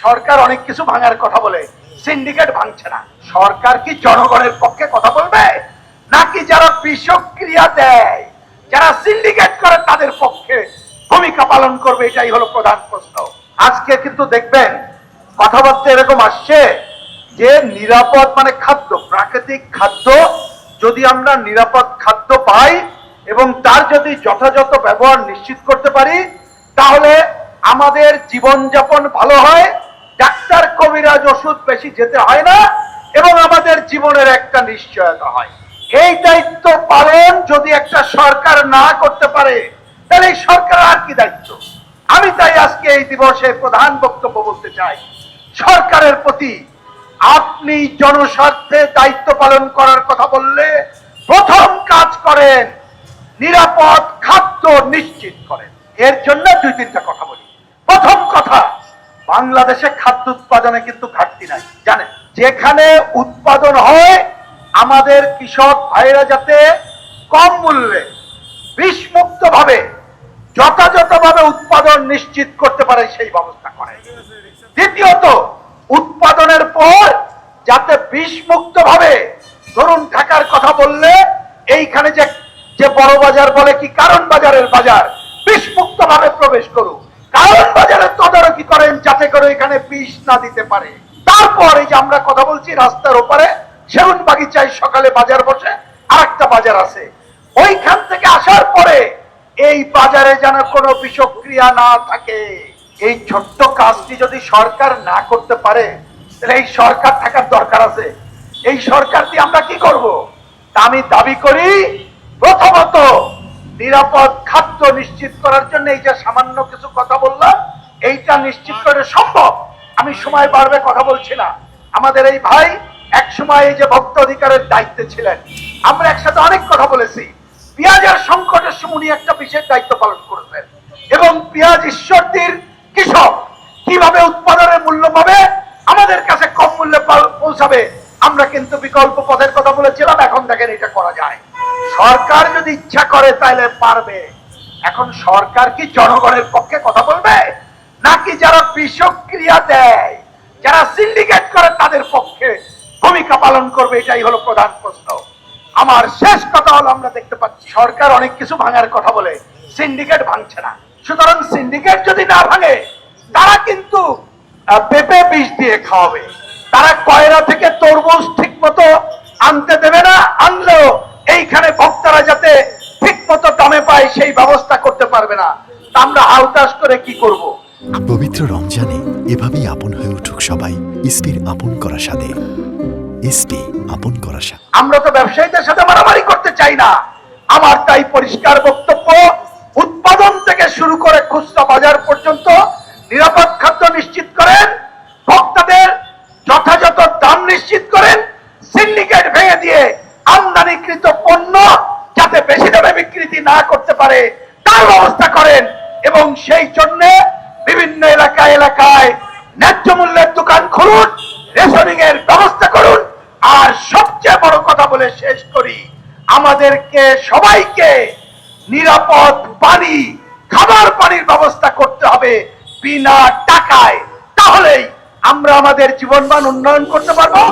সরকার অনেক কিছু ভাঙার কথা বলে, সিন্ডিকেট ভাঙছে না। সরকার কি জনগণের পক্ষে কথা বলবে, নাকি যারা বিষক্রিয়া দেয়, যারা সিন্ডিকেট করে তাদের পক্ষে ভূমিকা পালন করবে? এটাই হলো প্রধান প্রশ্ন। আজকে কিন্তু দেখবেন কথাবার্তা এরকম আসছে যে নিরাপদ মানে খাদ্য, প্রাকৃতিক খাদ্য যদি আমরা নিরাপদ খাদ্য পাই এবং তার যদি যথাযথ ব্যবহার নিশ্চিত করতে পারি, তাহলে আমাদের জীবনযাপন ভালো হয়, ডাক্তার কবিরাজ ওষুধ বেশি যেতে হয় না, এবং আমাদের জীবনের একটা নিশ্চয়তা হয়। এই দায়িত্ব পালন যদি একটা সরকার না করতে পারে, তাহলে এই সরকার আর কি দায়িত্ব? আমি তাই আজকে এই দিবসে প্রধান বক্তব্য বলতে চাই, সরকারের প্রতি আপনি জনস্বার্থে দায়িত্ব পালন করার কথা বললে প্রথম কাজ করেন নিরাপদ খাদ্য নিশ্চিত করেন। এর জন্য দুই তিনটা কথা বলি। প্রথম কথা, বাংলাদেশে খাদ্য উৎপাদনে কিন্তু ঘাটতি নাই, জানেন। যেখানে উৎপাদন হয় আমাদের কৃষক ভাইরা যাতে কম মূল্যে বিষমুক্ত ভাবে যথাযথভাবে উৎপাদন নিশ্চিত করতে পারে সেই ব্যবস্থা করে। দ্বিতীয়ত, উৎপাদনের পর যাতে বিষমুক্ত ভাবে, ধরুন ঢাকার কথা বললে এইখানে যে বড় বাজার বলে কি কারণ বাজারের বাজার বিষমুক্ত ভাবে প্রবেশ করুক, কারণ বাজারের তদারকি করেন যাতে করে এখানে বিষ না দিতে পারে। তারপর এই যে আমরা কথা বলছি রাস্তার ওপারে সেগুন বাগিচায় সকালে বাজার বসে, আরেকটা বাজার আছে, ওইখান থেকে আসার পরে এই বাজারে যেন কোনো বিষক্রিয়া না থাকে। এই ছোট্ট কাজটি যদি সরকার না করতে পারে, তাহলে এই সরকার থাকার দরকার আছে? এই সরকার দিয়ে আমরা কি করব? তা আমি দাবি করি, প্রথমত নিরাপদ খাদ্য নিশ্চিত করার জন্য এই যে সামান্য কিছু কথা বললাম, এইটা নিশ্চিত করে সম্ভব। আমি সময় বাড়বে কথা বলছি না। আমাদের এই ভাই এক সময় এই যে ভোক্তা অধিকারের দায়িত্বে ছিলেন, আমরা একসাথে অনেক কথা বলেছি। পেঁয়াজের সংকটের সময় উনি একটা বিশেষ দায়িত্ব পালন করেছেন, এবং পেঁয়াজ ঈশ্বরদীর কৃষক কিভাবে উৎপাদনের মূল্য পাবে, আমাদের কাছে কম মূল্যে পৌঁছাবে, আমরা কিন্তু বিকল্প পথের কথা বলেছিলাম। এখন দেখেন এটা করা যায়। সরকার যদি ইচ্ছা করে তাহলে পারবে। এখন সরকার কি জনগণের পক্ষে কথা বলবে, নাকি যারা বিষক্রিয়া দেয়, যারা সিন্ডিকেট করে তাদের পক্ষে ভূমিকা পালন করবে? এটাই হলো প্রধান প্রশ্ন। আমার শেষ কথা হলো, আমরা দেখতে পাচ্ছি সরকার অনেক কিছু ভাঙার কথা বলে, সিন্ডিকেট ভাঙছে না। সুতরাং সিন্ডিকেট যদি না ভাঙে, তারা কিন্তু পেঁপে বিষ দিয়ে খাওয়াবে, তারা কয়রা থেকে তরমুজ ঠিক মতো আনতে দেবে না, আনলেও এইখানে ভক্তরা যাতে ঠিক মতো দামে পায় সেই ব্যবস্থা করতে পারবে না। আমরা হালতাস করে কি করব? পবিত্র রমজানে এভাবেই আপন হয়ে উঠুক সবাই ইসপির আপন করা স্বাদে। ইসপি আপন করা স্বাদ। আমরা তো ব্যবসায়ীদের সাথে মারামারি করতে চাই না। আমার তাই পরিষ্কার বক্তব্য, উৎপাদন থেকে শুরু করে খুচরা বাজার পর্যন্ত নিরাপদ খাদ্য নিশ্চিত করেন, ভোক্তাদের যথাযথ দাম নিশ্চিত করেন, সিন্ডিকেট ভেঙে দিয়ে আমদানিকৃত পণ্য যাতে বেশি দামে বিক্রি না করতে পারে তার ব্যবস্থা করেন, এবং সেই জন্য বিভিন্ন এলাকায় এলাকায় ন্যায্য মূল্যের দোকান খুলুন, রেশনিং এর ব্যবস্থা করুন। আর সবচেয়ে বড় কথা বলে শেষ করি, আমাদেরকে সবাইকে নিরাপদ পানি, খাবার পানির ব্যবস্থা করতে হবে বিনা টাকায়। তাহলেই আমরা আমাদের জীবনমান উন্নয়ন করতে পারবো।